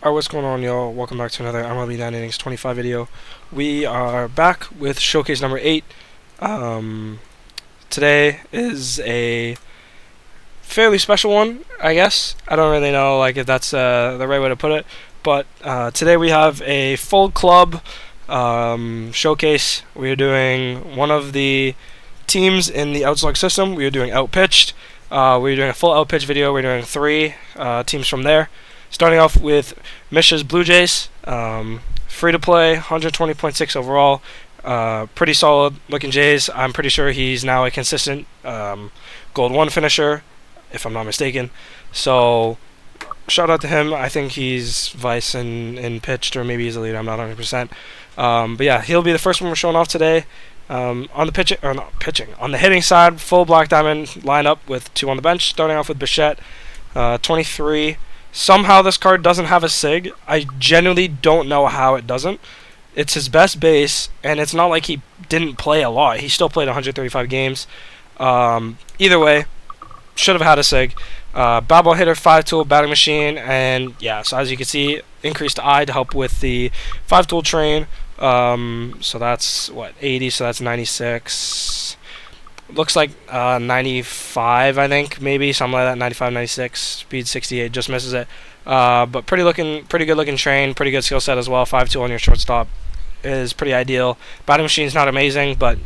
Alright, what's going on, y'all? Welcome back to another MLB9 Innings 25 video. We are back with showcase number 8. Today is a fairly special one, I guess. I don't really know if that's the right way to put it, but today we have a full club showcase. We are doing one of the teams in the Outslug system. We are doing Outpitched. We're doing a full Outpitch video. We're doing 3 teams from there. Starting off with Misha's Blue Jays, free to play, 120.6 overall, pretty solid looking Jays. I'm pretty sure he's now a consistent Gold 1 finisher, if I'm not mistaken. So shout out to him. I think he's vice in pitched, or maybe he's a lead. I'm not 100%. But yeah, he'll be the first one we're showing off today. On the hitting side, full Black Diamond lineup with 2 on the bench. Starting off with Bichette, 23. Somehow this card doesn't have a SIG. I genuinely don't know how it doesn't. It's his best base, and it's not like he didn't play a lot. He still played 135 games. Either way, should have had a SIG. Ball hitter, 5-tool, batting machine, and yeah, so as you can see, increased I to help with the 5-tool train. So that's, 80, so that's 96. Looks like 95, I think, maybe something like that. 95, 96, speed 68, just misses it. But pretty good looking train, pretty good skill set as well. 5-2 on your shortstop is pretty ideal. Batting machine's not amazing, but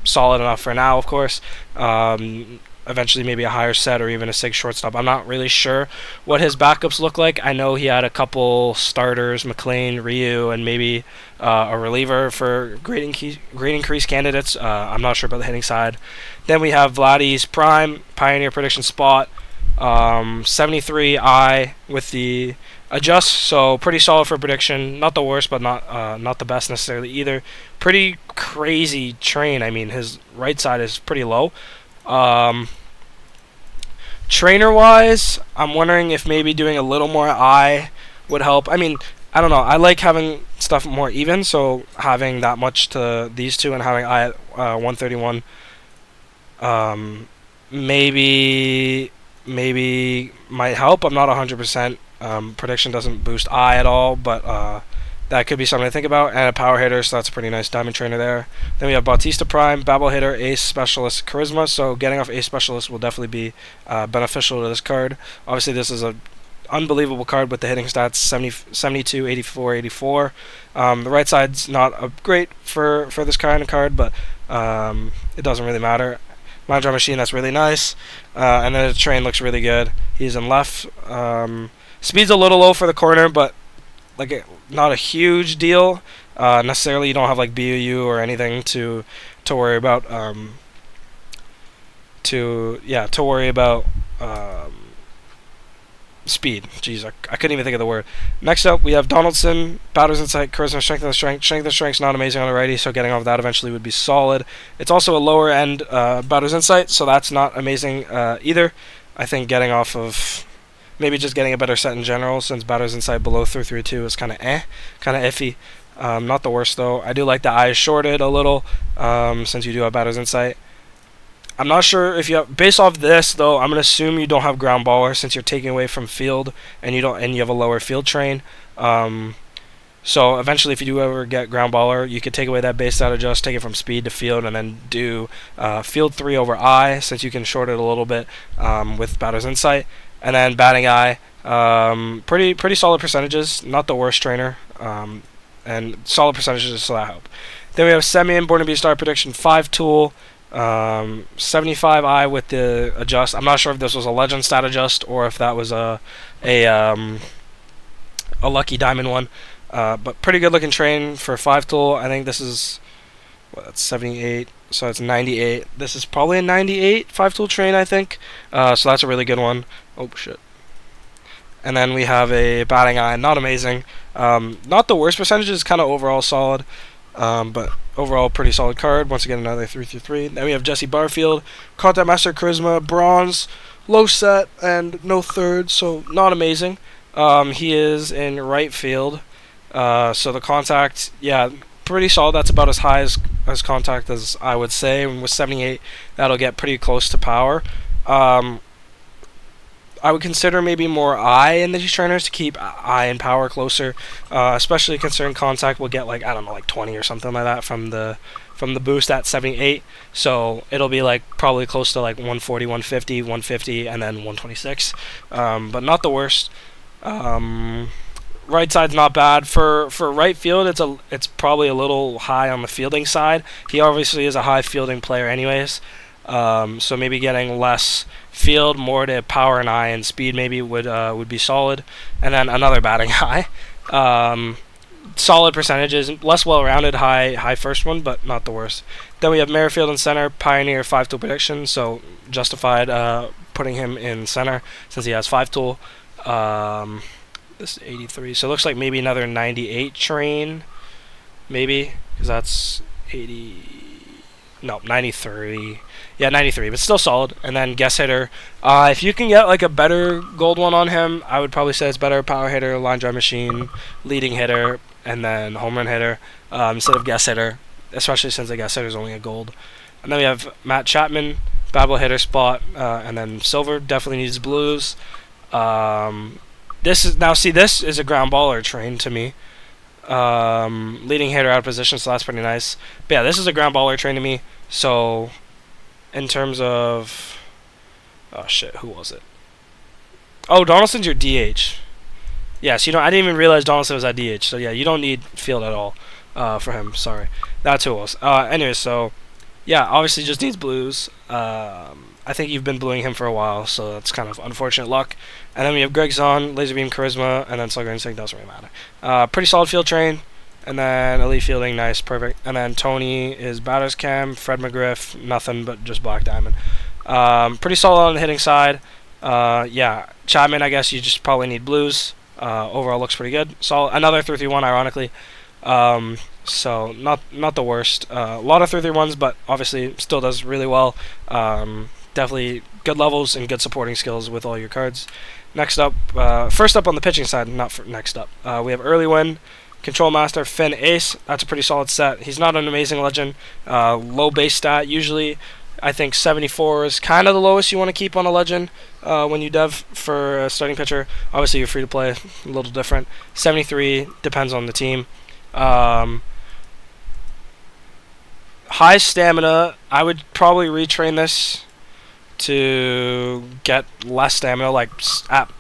solid enough for now, of course. Eventually maybe a higher set or even a SIG shortstop. I'm not really sure what his backups look like. I know he had a couple starters, McLean, Ryu, and maybe a reliever for grade increase candidates. I'm not sure about the hitting side. Then we have Vladdy's Prime, Pioneer Prediction Spot, 73 I with the adjust, so pretty solid for prediction. Not the worst, but not the best necessarily either. Pretty crazy train. I mean, his right side is pretty low. Trainer wise, I'm wondering if maybe doing a little more I would help. I mean, I don't know. I like having stuff more even, so having that much to these two and having I at 131 maybe might help. I'm not 100%. Prediction doesn't boost I at all, but that could be something to think about. And a power hitter, so that's a pretty nice diamond trainer there. Then we have Bautista Prime, Babble hitter, ace specialist, charisma. So getting off ace specialist will definitely be beneficial to this card. Obviously, this is a unbelievable card with the hitting stats 72, 84, 84. The right side's not great for this kind of card, but it doesn't really matter. Mind machine, that's really nice. And then the train looks really good. He's in left. Speed's a little low for the corner, but not a huge deal. Necessarily, you don't have BUU or anything to worry about. To worry about speed. Jeez, I couldn't even think of the word. Next up, we have Donaldson, batter's insight, charisma, strength and strength. Strength and strength's not amazing on the righty, so getting off that eventually would be solid. It's also a lower end batter's insight, so that's not amazing either. I think getting off of maybe just getting a better set in general, since batter's insight below 332 is kind of iffy. Not the worst though. I do like the eyes shorted a little, since you do have batter's insight. I'm not sure if you have, based off this though, I'm gonna assume you don't have ground baller since you're taking away from field and you have a lower field train. So eventually, if you do ever get ground baller, you could take away that base stat adjust, take it from speed to field, and then do field 3 over I, since you can short it a little bit with batter's insight. And then batting eye, pretty solid percentages, not the worst trainer, and solid percentages, so that help. Then we have Semyon, Born to Be a Star Prediction 5-tool, 75 I with the adjust. I'm not sure if this was a legend stat adjust or if that was a lucky diamond one, but pretty good looking train for 5-tool. I think this is that's 78, so it's 98. This is probably a 98 5-tool train, I think. So that's a really good one. Oh shit. And then we have a batting eye, not amazing. Not the worst percentages, kind of overall solid. But overall pretty solid card. Once again, another 3-3. Then we have Jesse Barfield, Contact Master, charisma, bronze, low set, and no third, so not amazing. He is in right field. So the contact, yeah, pretty solid. That's about as high as contact as I would say. And with 78, that'll get pretty close to power. I would consider maybe more eye in these trainers to keep eye and power closer, especially considering contact will get like, I don't know, like 20 or something like that from the boost at 78. So it'll be like probably close to like 140, 150, 150, and then 126, but not the worst. Right side's not bad for right field. It's probably a little high on the fielding side. He obviously is a high fielding player, anyways. So maybe getting less field, more to power and eye and speed maybe would be solid. And then another batting high. Solid percentages, less well-rounded, high first one, but not the worst. Then we have Merrifield in center, Pioneer 5-tool prediction, so justified putting him in center since he has 5-tool. This is 83, so it looks like maybe another 98 train, maybe, because that's 93. Yeah, 93, but still solid. And then guess hitter. If you can get like a better gold one on him, I would probably say it's better power hitter, line drive machine, leading hitter, and then home run hitter instead of guess hitter, especially since the guess hitter is only a gold. And then we have Matt Chapman, Babel hitter spot, and then silver definitely needs blues. This is a ground baller train to me. Leading hitter out of position, so that's pretty nice. But yeah, this is a ground baller train to me. So in terms of, oh shit, who was it? Oh, Donaldson's your DH. Yes, I didn't even realize Donaldson was at DH. So yeah, you don't need field at all for him. Sorry, that's who it was. Anyway, so yeah, obviously just needs blues. I think you've been bluing him for a while, so that's kind of unfortunate luck. And then we have Greg Zahn, Laser Beam Charisma, and then Slugger Instinct, doesn't really matter. Pretty solid field train, and then elite fielding, nice, perfect. And then Tony is batter's cam, Fred McGriff, nothing but just black diamond. Pretty solid on the hitting side. Yeah, Chapman, I guess you just probably need blues. Overall looks pretty good. Solid, another 3-3-1, ironically. So not the worst. A lot of 3-3-1s, but obviously still does really well. Definitely good levels and good supporting skills with all your cards. Next up, first up on the pitching side, next up, we have Early Win, Control Master, Finn Ace. That's a pretty solid set. He's not an amazing legend. Low base stat. Usually, I think 74 is kind of the lowest you want to keep on a legend when you dev for a starting pitcher. Obviously, you're free to play, a little different. 73 depends on the team. High stamina. I would probably retrain this to get less stamina, like at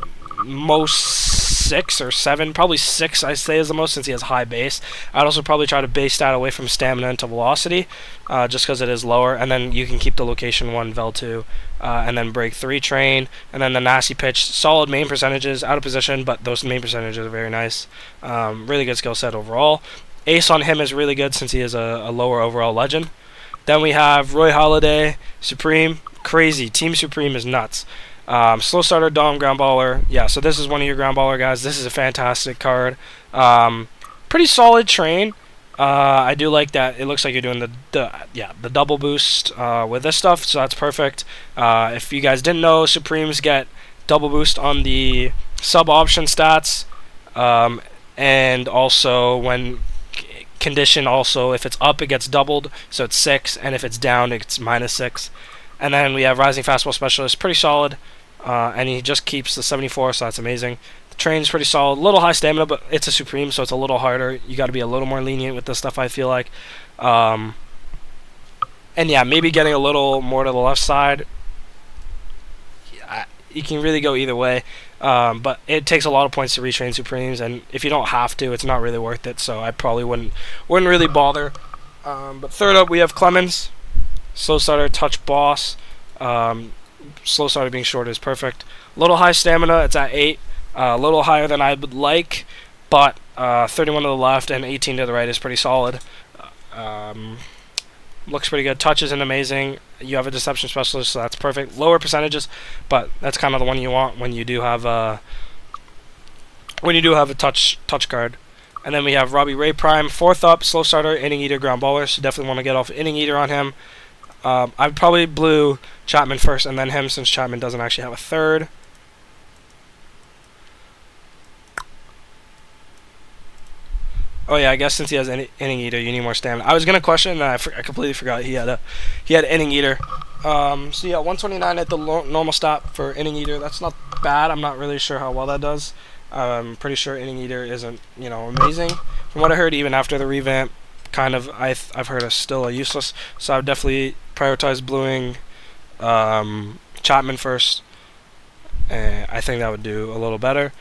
most 6 or 7, probably 6 I say is the most since he has high base. I'd also probably try to base that away from stamina into velocity, just because it is lower, and then you can keep the location 1, vel 2, and then break 3 train, and then the nasty pitch, solid main percentages, out of position, but those main percentages are very nice. Really good skill set overall. Ace on him is really good since he is a lower overall legend. Then we have Roy Halladay, Supreme. Crazy. Team Supreme is nuts. Slow starter, Dom, ground baller. Yeah, so this is one of your ground baller guys. This is a fantastic card. Pretty solid train. I do like that. It looks like you're doing the double boost with this stuff, so that's perfect. If you guys didn't know, Supremes get double boost on the sub option stats, and also when condition, also if it's up it gets doubled, so it's 6, and if it's down it's -6. And then we have Rising Fastball Specialist, pretty solid, and he just keeps the 74, so that's amazing. The train's pretty solid, a little high stamina, but it's a Supreme, so it's a little harder. You got to be a little more lenient with this stuff, I feel like. And yeah, maybe getting a little more to the left side. You can really go either way, but it takes a lot of points to retrain Supremes, and if you don't have to, it's not really worth it, so I probably wouldn't really bother. But third up, we have Clemens. Slow starter, touch boss. Slow starter being short is perfect. A little high stamina, it's at 8. A little higher than I would like, but 31 to the left and 18 to the right is pretty solid. Looks pretty good. Touch isn't amazing. You have a deception specialist, so that's perfect. Lower percentages, but that's kind of the one you want when you do have a touch card. And then we have Robbie Ray Prime, fourth up, slow starter, inning eater, ground baller. So definitely want to get off inning eater on him. I'd probably blue Chapman first and then him, since Chapman doesn't actually have a third. Oh yeah, I guess since he has inning eater, you need more stamina. I was gonna question, and I completely forgot he had inning eater. So yeah, 129 at the normal stop for inning eater. That's not not bad. I'm not really sure how well that does. I'm pretty sure Inning Eater isn't, amazing. From what I heard, even after the revamp, kind of, I've heard it's still useless. So I would definitely prioritize bluing Chapman first. I think that would do a little better.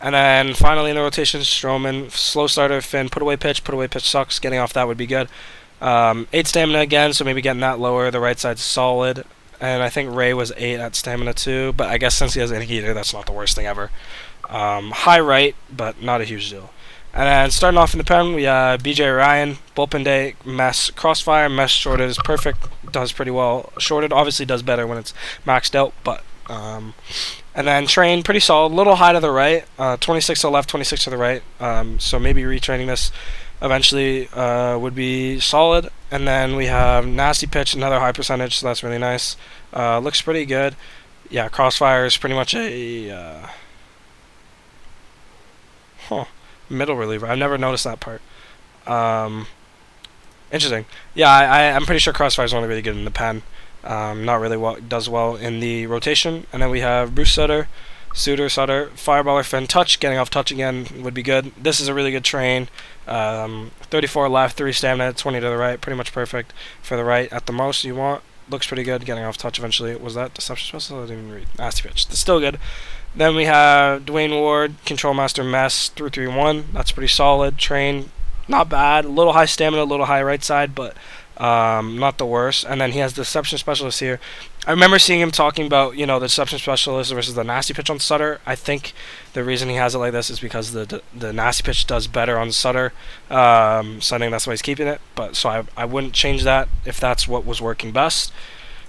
And then finally in the rotation, Stroman, slow starter, Finn, put away pitch sucks. Getting off that would be good. 8 stamina again, so maybe getting that lower. The right side's solid. And I think Ray was 8 at stamina too, but I guess since he has Inning Eater, that's not the worst thing ever. High right, but not a huge deal. And then starting off in the pen, we have BJ Ryan, bullpen day, Mess, Crossfire, Mess shorted is perfect, does pretty well. Shorted obviously does better when it's maxed out, but and then train, pretty solid, little high to the right, 26 to the left, 26 to the right, so maybe retraining this eventually would be solid. And then we have nasty pitch, another high percentage, so that's really nice. Looks pretty good. Yeah, Crossfire is pretty much a middle reliever. I've never noticed that part. Interesting. Yeah, I'm pretty sure Crossfire is only really good in the pen. Not really does well in the rotation. And then we have Bruce Sutter, Fireballer, Finn, touch. Getting off touch again would be good. This is a really good train. 34 left, 3 stamina, 20 to the right. Pretty much perfect for the right at the most you want. Looks pretty good. Getting off touch eventually. Was that Deception Special? I didn't even read. Nasty pitch. It's still good. Then we have Dwayne Ward, Control Master, Mess, 3-3-1. That's pretty solid. Train, not bad. A little high stamina, a little high right side, but not the worst. And then he has the Deception Specialist here. I remember seeing him talking about, the Deception Specialist versus the Nasty Pitch on Sutter. I think the reason he has it like this is because the Nasty Pitch does better on Sutter. So I think that's why he's keeping it. But so I wouldn't change that if that's what was working best.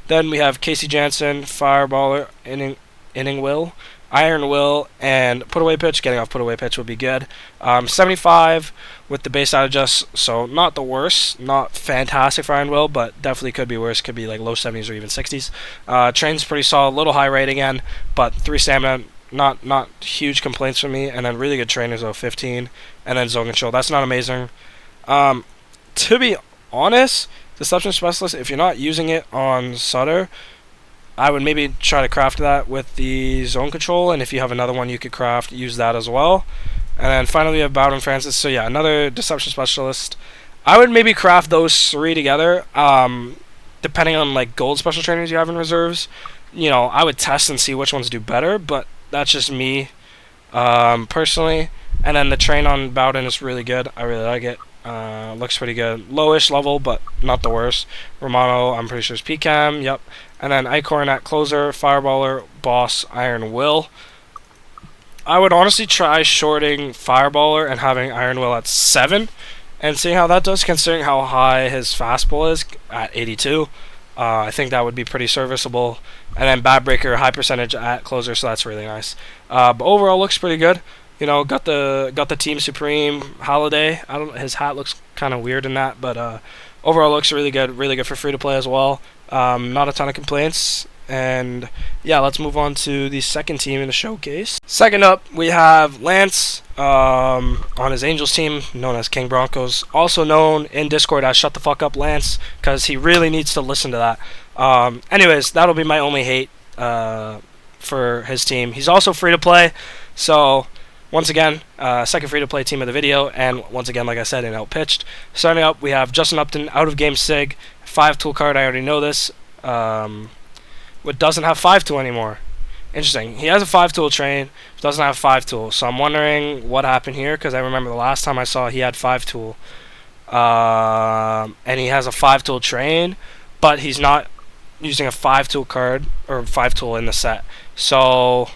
Then we have Casey Jansen, Fireballer, Inning Will, Iron Will, and put away pitch. Getting off put away pitch would be good. 75 with the base out adjust, so not the worst. Not fantastic for Iron Will, but definitely could be worse. Could be like low 70s or even 60s. Train's pretty solid, little high rate again, but 3 stamina. Not huge complaints from me. And then really good trainers though, 15. And then zone control. That's not amazing. To be honest, Deception Specialist, if you're not using it on Sutter, I would maybe try to craft that with the zone control, and if you have another one you could use that as well. And then finally we have Bowden Francis. So yeah, another Deception Specialist. I would maybe craft those 3 together, depending on like gold special trainers you have in reserves. I would test and see which ones do better, but that's just me personally. And then the train on Bowden is really good. I really like it. Looks pretty good. Lowish level, but not the worst. Romano, I'm pretty sure is PCAM. Yep. And then Icorn at closer, Fireballer, Boss, Iron Will. I would honestly try shorting Fireballer and having Iron Will at 7 and seeing how that does, considering how high his fastball is at 82. I think that would be pretty serviceable. And then Bat Breaker, high percentage at closer, so that's really nice. But overall, looks pretty good. Got the Team Supreme Holiday. His hat looks kind of weird in that, but overall looks really good for free to play as well. Not a ton of complaints. And yeah, let's move on to the second team in the showcase. Second up, we have Lance on his Angels team, known as King Broncos, also known in Discord as Shut the Fuck Up Lance, because he really needs to listen to that. Anyways, that'll be my only hate for his team. He's also free to play, so once again, second free-to-play team of the video, and once again, like I said, in outpitched. Starting up, we have Justin Upton, out-of-game SIG, 5-tool card, I already know this. What doesn't have 5-tool anymore. Interesting. He has a 5-tool train, doesn't have 5-tool, so I'm wondering what happened here, because I remember the last time I saw he had 5-tool. And he has a 5-tool train, but he's not using a 5-tool card, or 5-tool in the set. So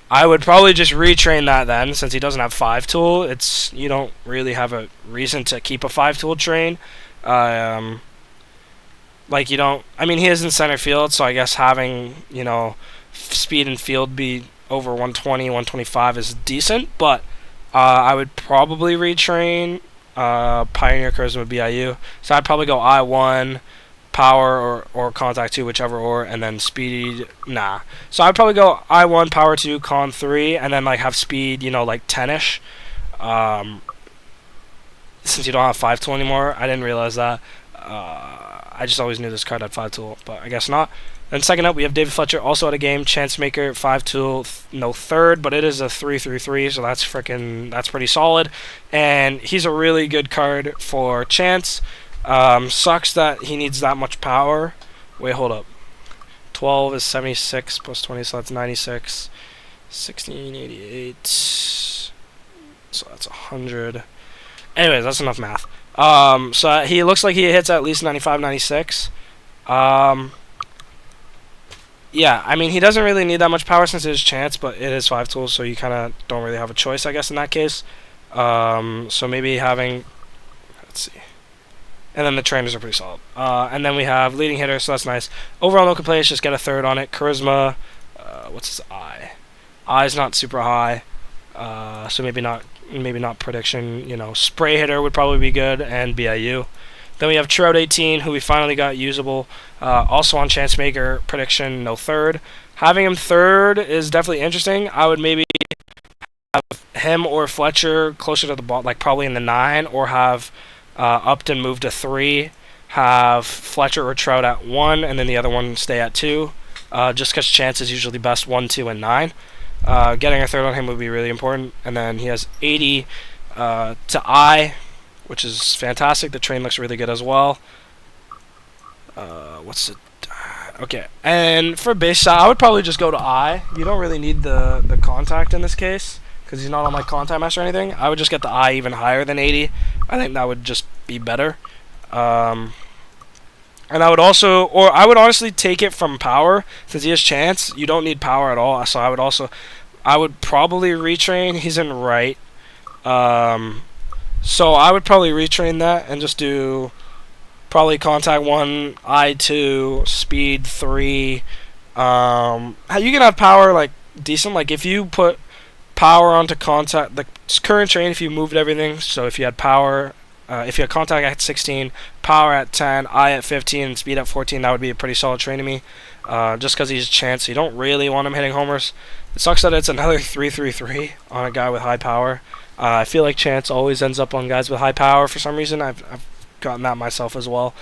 I would probably just retrain that then, since he doesn't have 5-tool. You don't really have a reason to keep a 5-tool train. He is in center field, so I guess having, speed and field be over 120, 125 is decent, but I would probably retrain Pioneer Charisma BIU. So I'd probably go I1, power or contact 2, whichever, and then speed, nah. So I'd probably go I1, power 2, con 3, and then have speed, 10-ish. Since you don't have 5-tool anymore, I didn't realize that. I just always knew this card had 5-tool, but I guess not. And second up, we have David Fletcher, also out of game. Chance maker, 5-tool, no third, but it is a 3-3-3, so that's pretty solid. And he's a really good card for Chance. Sucks that he needs that much power. Wait, hold up. 12 is 76 plus 20, so that's 96. 1688. So that's 100. Anyways, that's enough math. So he looks like he hits at least 95, 96. Yeah, I mean, he doesn't really need that much power since it is Chance, but it is 5 tools, so you kind of don't really have a choice, I guess, in that case. So maybe having... Let's see. And then the trainers are pretty solid. And then we have leading hitter, so that's nice. Overall, no complaints, just get a third on it. Charisma, what's his eye? Eye's not super high, so maybe not prediction. You know, spray hitter would probably be good, and BIU. Then we have Trout 18, who we finally got usable. Also on Chance Maker, prediction, no third. Having him third is definitely interesting. I would maybe have him or Fletcher closer to the ball, like probably in the 9, or have Upton move to 3, have Fletcher or Trout at 1, and then the other one stay at 2. Just because Chance is usually best 1, 2, and 9. Getting a third on him would be really important. And then he has 80 to I, which is fantastic. The train looks really good as well. What's it? Okay. And for base shot, I would probably just go to I. You don't really need the contact in this case because he's not on my contact mass or anything. I would just get the I even higher than 80. I think that would just be better. And I would also, or I would honestly take it from power since he has Chance. You don't need power at all. So I would probably retrain. He's in right. So I would probably retrain that and just do probably contact 1, I2, speed 3. You can have power like decent. Like if you put power onto contact, the current train, if you moved everything, so if you had power, if you had contact at 16, power at 10, I at 15, and speed at 14, that would be a pretty solid train to me. Just because he's a Chance, so you don't really want him hitting homers. It sucks that it's another 3-3-3 on a guy with high power. I feel like Chance always ends up on guys with high power for some reason. I've gotten that myself as well.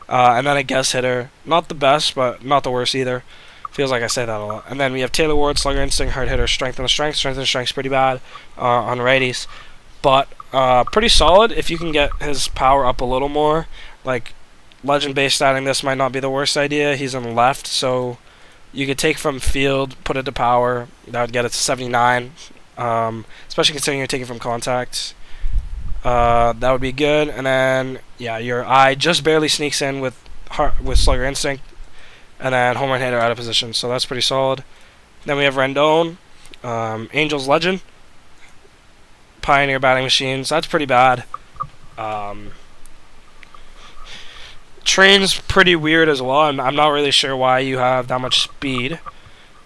And then a guess hitter. Not the best, but not the worst either. Feels like I say that a lot. And then we have Taylor Ward, slugger instinct, hard hitter, strength and the strength. Strength and the strength's pretty bad on righties. But pretty solid if you can get his power up a little more. Like, legend base statting this might not be the worst idea. He's on the left, so you could take from field, put it to power. That would get it to 79. Especially considering you're taking from contact. That would be good. And then, yeah, your eye just barely sneaks in with slugger instinct. And then home run hitter out of position. So that's pretty solid. Then we have Rendon. Angels legend. Pioneer batting machines. That's pretty bad. Train's pretty weird as well. I'm not really sure why you have that much speed.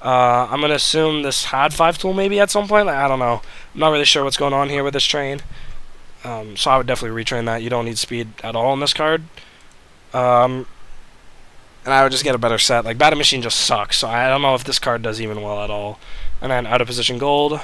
I'm going to assume this had 5 tool maybe at some point. Like, I don't know. I'm not really sure what's going on here with this train. So I would definitely retrain that. You don't need speed at all in this card. And I would just get a better set. Like, batting machine just sucks. So I don't know if this card does even well at all. And then out of position gold.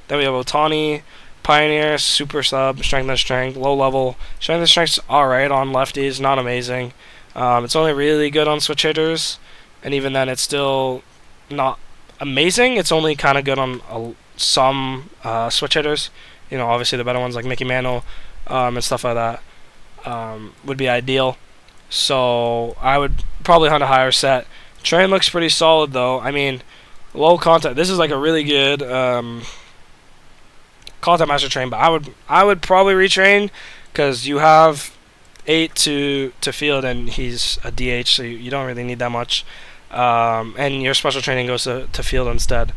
Then we have Otani. Pioneer, super sub, strength and strength, low level. Strength and strength's alright on lefties, not amazing. It's only really good on switch hitters, and even then it's still not amazing. It's only kind of good on some switch hitters. You know, obviously the better ones like Mickey Mantle and stuff like that would be ideal. So I would probably hunt a higher set. Train looks pretty solid though. I mean, low contact. This is like a really good contact master train, but I would probably retrain because you have 8 to field and he's a DH, so you don't really need that much. And your special training goes to field instead.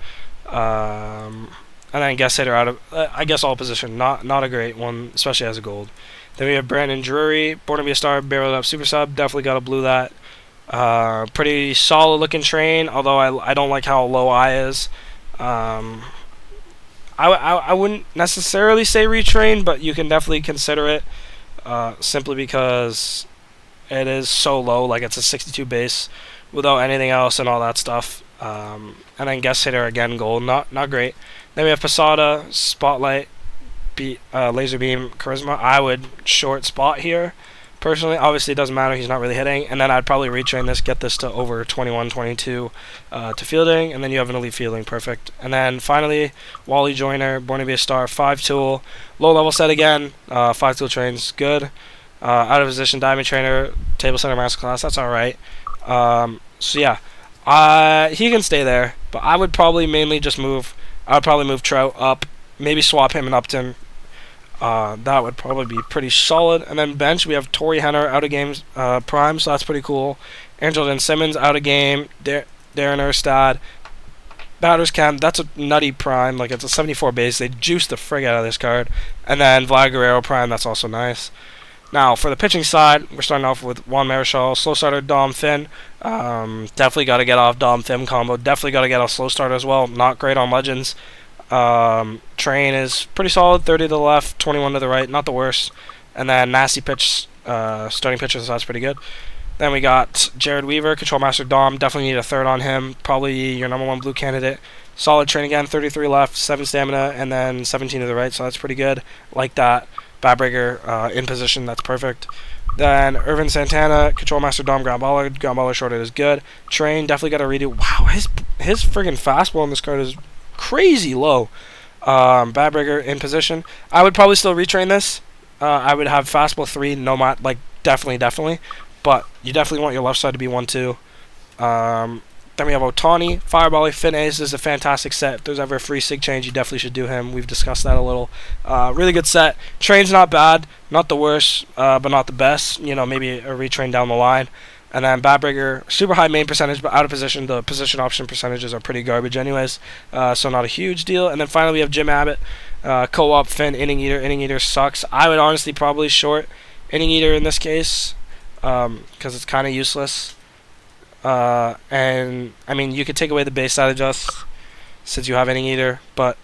And then guess hitter out of I guess all position. Not a great one, especially as a gold. Then we have Brandon Drury, born to be a star, barreled up super sub. Definitely got to blue that. Pretty solid looking train, although I don't like how low I is. I wouldn't necessarily say retrain, but you can definitely consider it simply because it is so low. Like, it's a 62 base without anything else and all that stuff. And then guess hitter again, gold, not great. Then we have Posada, spotlight, laser beam, charisma. I would short spot here. personally. Obviously, it doesn't matter. He's not really hitting. And then I'd probably retrain this, get this to over 21, 22 to fielding, and then you have an elite fielding. Perfect. And then finally, Wally Joyner, Born to be a Star, 5-tool. Low level set again. 5-tool trains, good. Out of position, Diamond Trainer, Table Center Masterclass, that's alright. So yeah, he can stay there, but I would probably mainly just move. I would probably move Trout up, maybe swap him and Upton. That would probably be pretty solid. And then bench, we have Torrey Henner out of games prime, so that's pretty cool. Angelton Simmons out of game. Darren Erstad. Batters Cam, that's a nutty prime. Like, it's a 74 base. They juiced the frig out of this card. And then Vlad Guerrero prime, that's also nice. Now, for the pitching side, we're starting off with Juan Marichal, slow starter Dom Finn. Definitely got to get off Dom Finn combo. Definitely got to get off slow starter as well. Not great on Legends. Train is pretty solid, 30 to the left, 21 to the right, not the worst. And then nasty pitch, starting pitcher, so that's pretty good. Then we got Jared Weaver, Control Master Dom. Definitely need a third on him. Probably your number one blue candidate. Solid train again, 33 left, 7 stamina, and then 17 to the right, so that's pretty good. Like that. Badbreaker in position, that's perfect. Then Irvin Santana, Control Master Dom, Ground Baller shorted is good. Train, definitely got to redo. Wow, his friggin' fastball on this card is crazy low. Badbreaker in position. I would probably still retrain this. I would have fastball 3, no mat, like definitely. But you definitely want your left side to be 1-2. Then we have Otani, Fireball, Fin Ace. This is a fantastic set. If there's ever a free sig change, you definitely should do him. We've discussed that a little. Really good set. Train's not bad, not the worst, but not the best. You know, maybe a retrain down the line. And then Badbreaker, super high main percentage, but out of position. The position option percentages are pretty garbage anyways, so not a huge deal. And then finally we have Jim Abbott, Co-op, Finn, Inning Eater. Inning Eater sucks. I would honestly probably short Inning Eater in this case, because it's kind of useless. And I mean, you could take away the base side adjust since you have Inning Eater, but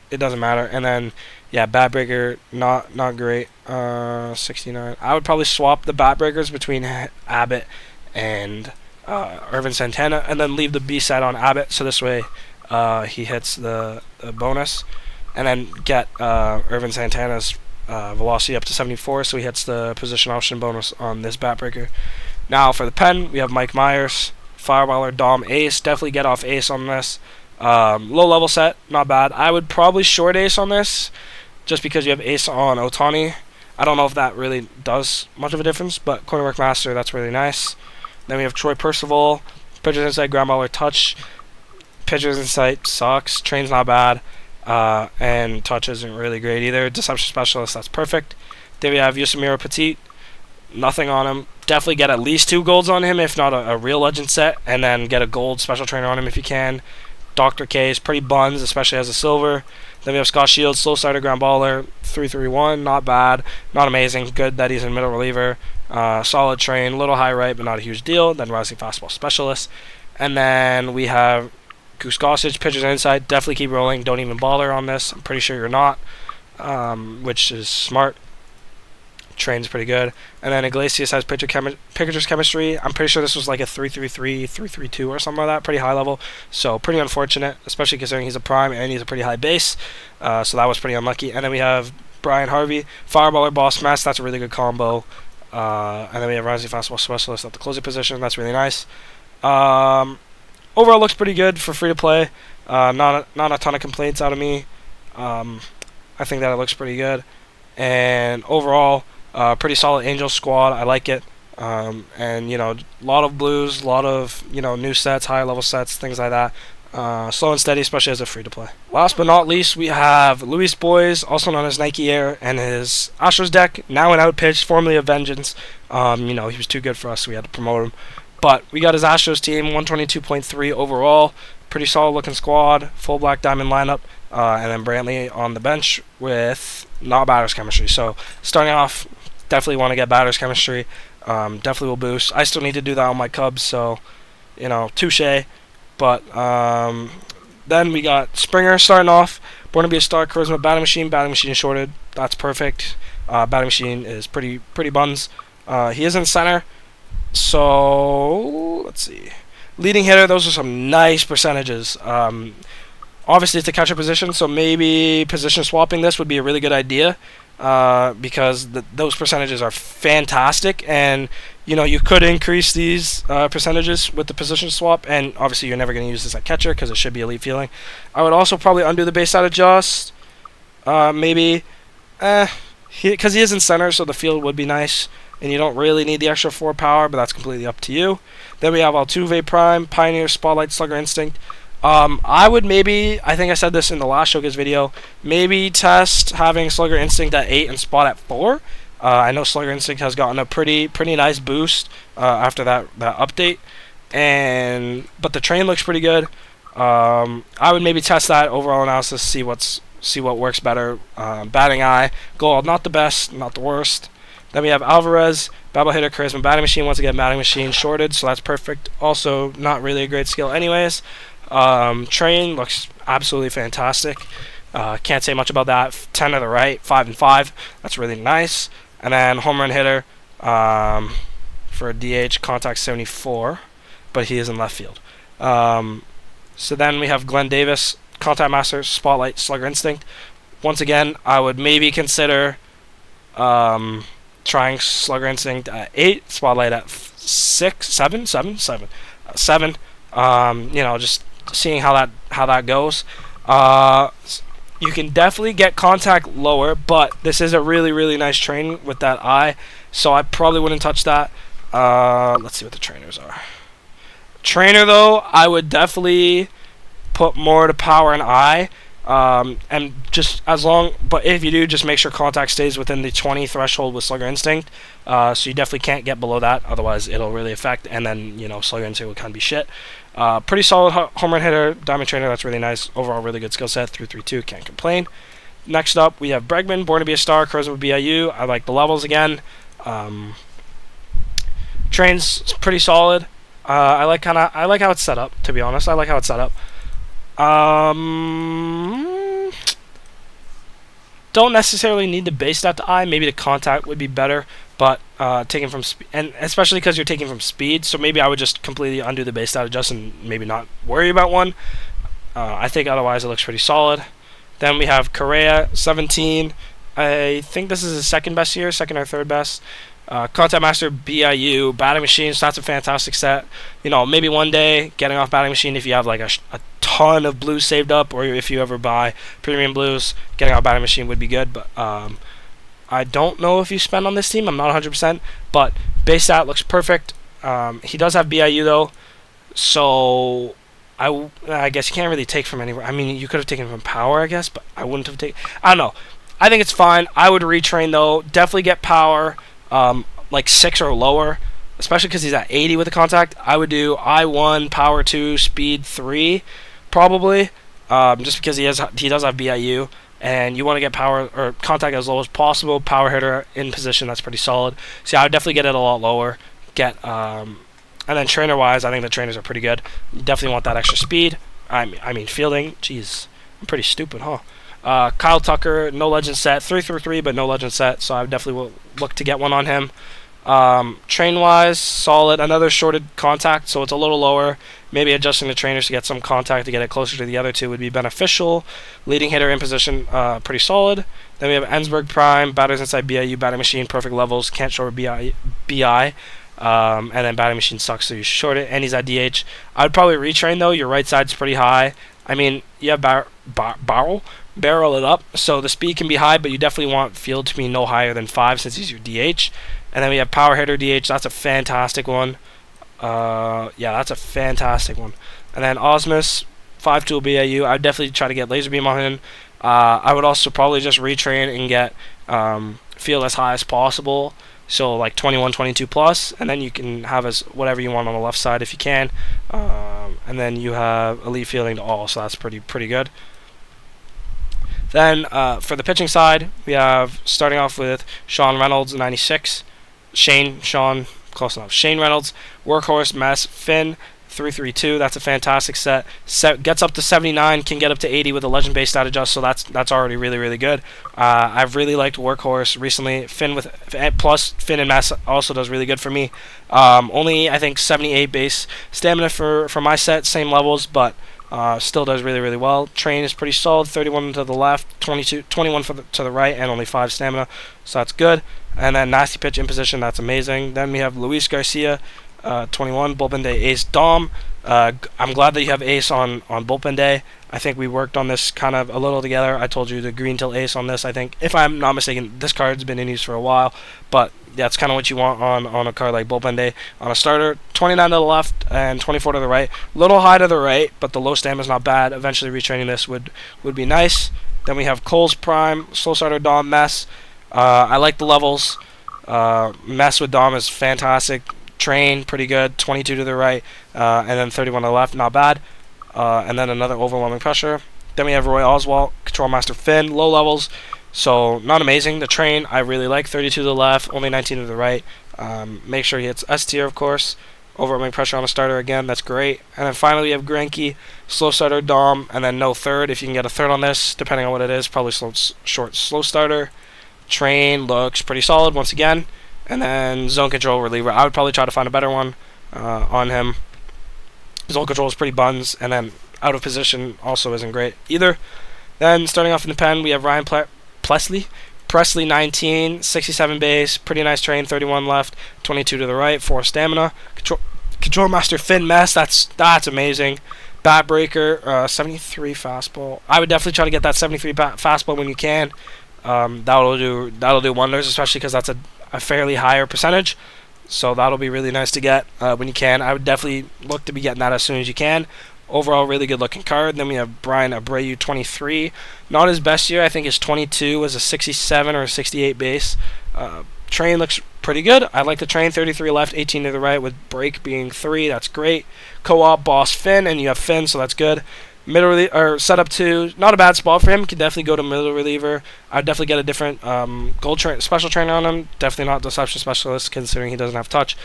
it doesn't matter. And then yeah, Batbreaker, not great. 69. I would probably swap the Batbreakers between Abbott and Irvin Santana, and then leave the B side on Abbott, so this way he hits the bonus, and then get Irvin Santana's velocity up to 74, so he hits the position option bonus on this Batbreaker. Now for the pen, we have Mike Myers, Fireballer, Dom, Ace. Definitely get off Ace on this. Low level set, not bad. I would probably short Ace on this, just because you have Ace on Otani. I don't know if that really does much of a difference, but Cornerwork Master, that's really nice. Then we have Troy Percival, Pitchers Insight, Ground Baller, Touch. Pitchers Insight sucks, Train's not bad, and Touch isn't really great either. Deception Specialist, that's perfect. Then we have Yosemiro Petit, nothing on him. Definitely get at least 2 golds on him, if not a real legend set, and then get a gold special trainer on him if you can. Dr. K is pretty buns, especially as a silver. Then we have Scott Shields, slow starter, ground baller, 331, not bad, not amazing, good that he's in middle reliever. Solid train, little high right, but not a huge deal. Then rising fastball specialist. And then we have Goose Gossage, pitchers inside, definitely keep rolling, don't even bother on this. I'm pretty sure you're not, which is smart. Train's pretty good. And then Iglesias has pitcher's chemistry. I'm pretty sure this was like a 333, 332 or something like that. Pretty high level. So pretty unfortunate, especially considering he's a prime and he's a pretty high base. So that was pretty unlucky. And then we have Brian Harvey, Fireballer, Boss Mass. That's a really good combo. And then we have Rising Fastball Specialist at the closing position. That's really nice. Overall looks pretty good for free to play. Not a ton of complaints out of me. I think that it looks pretty good. And overall, pretty solid Angels squad. I like it. And, you know, a lot of blues, a lot of, you know, new sets, higher level sets, things like that. Slow and steady, especially as a free-to-play. Last but not least, we have Luis Boys, also known as Nike Air, and his Astros deck, now an outpitch, formerly of Vengeance. You know, he was too good for us, so we had to promote him. But we got his Astros team, 122.3 overall. Pretty solid looking squad, full black diamond lineup. And then Brantley on the bench with not batter's chemistry. So starting off, definitely want to get batter's chemistry. Definitely will boost. I still need to do that on my Cubs, so, you know, touche. But then we got Springer starting off. Born to be a Star, Charisma, Batting Machine. Batting Machine is shorted. That's perfect. Batting Machine is pretty buns. He is in center. So, let's see. Leading hitter, those are some nice percentages. Obviously, it's a catcher position, so maybe position swapping this would be a really good idea. because those percentages are fantastic, and you could increase these percentages with the position swap, and obviously you're never going to use this at catcher because it should be elite fielding. I would also probably undo the base side adjust, maybe, because he is in center, so the field would be nice, and you don't really need the extra 4 power, but that's completely up to you. Then we have Altuve Prime, Pioneer, Spotlight, Slugger Instinct. I would maybe, I think I said this in the last Showcase video, maybe test having Slugger Instinct at 8 and Spot at 4. I know Slugger Instinct has gotten a pretty nice boost after that update, but the train looks pretty good. I would maybe test that overall analysis, see what works better. Batting eye, Gold, not the best, not the worst. Then we have Alvarez, Babble Hitter, Charisma, Batting Machine. Once again, Batting Machine shorted, so that's perfect. Also, not really a great skill anyways. Train looks absolutely fantastic. Can't say much about that. 10 to the right, 5 and 5. That's really nice. And then home run hitter for DH, contact 74, but he is in left field. So then we have Glenn Davis, contact master, Spotlight, Slugger Instinct. Once again, I would maybe consider trying Slugger Instinct at 8, Spotlight at 6, 7. Just seeing how that goes. You can definitely get contact lower, but this is a really nice train with that eye, so I probably wouldn't touch that. Let's see what the trainers are. Trainer though, I would definitely put more to power and eye. And just but if you do, just make sure contact stays within the 20 threshold with Slugger Instinct. So you definitely can't get below that, otherwise it'll really affect, and then, Slugger Instinct will kind of be shit. Pretty solid home run hitter, Diamond Trainer, that's really nice. Overall, really good skill set, 3.32, can't complain. Next up, we have Bregman, Born to be a Star, Charisma BIU. I like the levels again. Train's pretty solid. I like how it's set up, to be honest. I like how it's set up. Don't necessarily need the base stat to eye. Maybe the contact would be better, but taking from speed, and especially because you're taking from speed, so maybe I would just completely undo the base stat adjust and maybe not worry about one. I think otherwise it looks pretty solid. Then we have Correa, 17. I think this is his second or third best. Contact Master BIU, Batting Machine, so that's a fantastic set. Maybe one day, getting off Batting Machine if you have like a ton of blues saved up, or if you ever buy premium blues, getting off Batting Machine would be good, but I don't know if you spend on this team, I'm not 100%, but base stat looks perfect. He does have BIU though, so I guess you can't really take from anywhere. I mean, you could have taken from power, I guess, but I wouldn't have taken. I don't know. I think it's fine. I would retrain though. Definitely get power, like 6 or lower, especially because he's at 80 with the contact. I would do I1, power 2, speed 3, probably, just because he does have BIU, and you want to get power or contact as low as possible. Power hitter in position, that's pretty solid. So yeah, I would definitely get it a lot lower. And then trainer-wise, I think the trainers are pretty good. You definitely want that extra speed. I mean fielding. Jeez, I'm pretty stupid, huh? Kyle Tucker, no legend set, 3-3, but no legend set, so I definitely will look to get one on him. Train-wise, solid. Another shorted contact, so it's a little lower. Maybe adjusting the trainers to get some contact to get it closer to the other two would be beneficial. Leading hitter in position, pretty solid. Then we have Ensberg Prime, batters inside BIU, Batting Machine, perfect levels, can't short BI. And then Batting Machine sucks, so you short it, and he's at DH. I would probably retrain though. Your right side's pretty high. I mean, you have barrel it up, so the speed can be high, but you definitely want field to be no higher than 5 since he's your DH. And then we have power hitter DH. That's a fantastic one. Yeah, that's a fantastic one. And then Osmus, 5-tool BIU. I would definitely try to get laser beam on him. I would also probably just retrain and get field as high as possible. So like 21, 22 plus, and then you can have as whatever you want on the left side if you can. And then you have elite fielding to all, so that's pretty good. Then for the pitching side, we have starting off with Sean Reynolds, 96. Sean, close enough. Shane Reynolds, Workhorse, Mess, Finn, 3-3-2. That's a fantastic set. Gets up to 79, can get up to 80 with a legend-based stat adjust, so that's already really good. I've really liked Workhorse recently. Finn and Mess also does really good for me. Only I think 78 base stamina for my set, same levels, but Still does really, really well. Train is pretty solid, 31 to the left, 21 to the right, and only 5 stamina, so that's good. And then nasty pitch in position, that's amazing. Then we have Luis Garcia, 21, bullpen day ace Dom. I'm glad that you have ace on bullpen day. I think we worked on this kind of a little together. I told you the green till ace on this. I think, if I'm not mistaken, this card's been in use for a while, but that's kind of what you want on a card like bullpen day. On a starter, 29 to the left and 24 to the right. Little high to the right, but the low stamina is not bad. Eventually retraining this would be nice. Then we have Cole's Prime, slow starter Dom, Mess. I like the levels. Mess with Dom is fantastic. Train, pretty good, 22 to the right, and then 31 to the left, not bad. And then another overwhelming pressure. Then we have Roy Oswalt, Control Master Finn, low levels, so not amazing. The Train, I really like, 32 to the left, only 19 to the right. Make sure he hits S tier, of course. Overwhelming pressure on a starter again, that's great. And then finally we have Greinke, slow starter Dom, and then no third. If you can get a third on this, depending on what it is, probably short slow starter. Train looks pretty solid once again. And then zone control reliever. I would probably try to find a better one on him. Zone control is pretty buns, and then out of position also isn't great either. Then starting off in the pen, we have Ryan Presley, 19, 67 base, pretty nice train, 31 left, 22 to the right, 4 stamina. Control Master Finn Mess, that's amazing. Bat breaker, 73 fastball. I would definitely try to get that 73 fastball when you can. That'll do wonders, especially because that's a fairly higher percentage, so that'll be really nice to get when you can. I would definitely look to be getting that as soon as you can. Overall, really good looking card. Then we have Brian Abreu, 23. Not his best year. I think his 22 was a 67 or a 68 base. Train looks pretty good. I like the Train, 33 left, 18 to the right, with break being 3. That's great. Co-op boss Finn, and you have Finn, so that's good. Middle setup 2, not a bad spot for him. Can definitely go to middle reliever. I'd definitely get a different special trainer on him. Definitely not deception specialist, considering he doesn't have touch.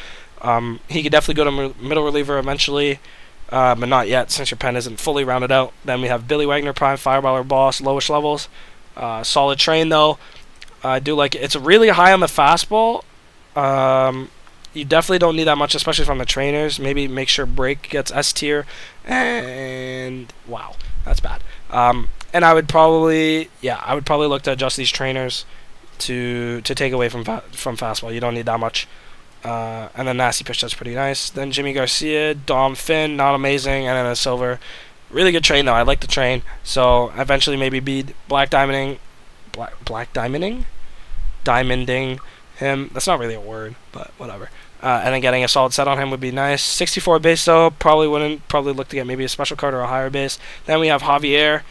He could definitely go to middle reliever eventually, but not yet since your pen isn't fully rounded out. Then we have Billy Wagner, Prime, Fireballer, Boss, lowest levels. Solid Train though. I do like it. It's really high on the fastball. You definitely don't need that much, especially from the trainers. Maybe make sure break gets S tier. And wow, that's bad. And I would probably look to adjust these trainers to take away from fastball. You don't need that much. And then nasty pitch, that's pretty nice. Then Jimmy Garcia, Dom, Finn, not amazing, and then a silver. Really good Train though. I like the Train. So eventually maybe be diamonding him. That's not really a word, but whatever. And then getting a solid set on him would be nice. 64 base though, probably look to get maybe a special card or a higher base. Then we have Javier.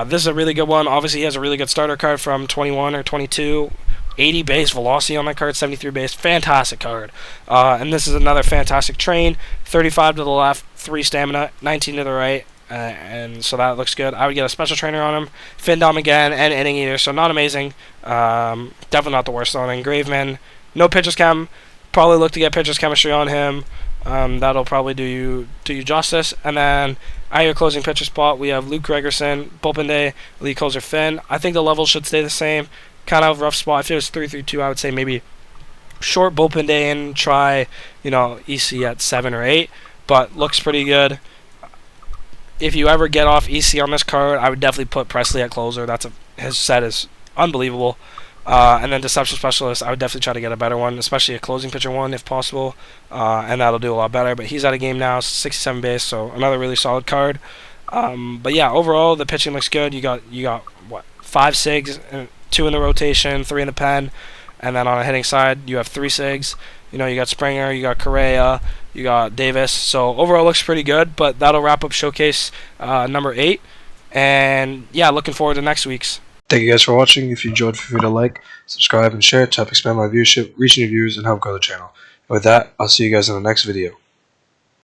This is a really good one. Obviously he has a really good starter card from 21 or 22. 80 base velocity on that card, 73 base, fantastic card. And this is another fantastic Train. 35 to the left, 3 stamina, 19 to the right. And so that looks good. I would get a special trainer on him. Finn Dom again, and Inning Eater, so not amazing. Definitely not the worst on him. Graveman, no pitcher's chem. Probably look to get pitcher's chemistry on him. That'll probably do you justice. And then at your closing pitcher spot, we have Luke Gregerson, bullpen day, lead closer Finn. I think the levels should stay the same. Kind of rough spot. If it was 3-3-2, I would say maybe short bullpen day and try, EC at 7 or 8. But looks pretty good. If you ever get off EC on this card, I would definitely put Presley at closer. His set is unbelievable. And then Deception Specialist, I would definitely try to get a better one, especially a closing pitcher one if possible. And that'll do a lot better. But he's out of game now, 67 base, so another really solid card. But yeah, overall the pitching looks good. You got what, 5 SIGs, 2 in the rotation, 3 in the pen, and then on a hitting side you have 3 SIGs. You got Springer, you got Correa, you got Davis. So overall looks pretty good. But that'll wrap up showcase number 8. And yeah, looking forward to next week's. Thank you guys for watching. If you enjoyed, feel free to like, subscribe, and share to help expand my viewership, reach new viewers, and help grow the channel. And with that, I'll see you guys in the next video.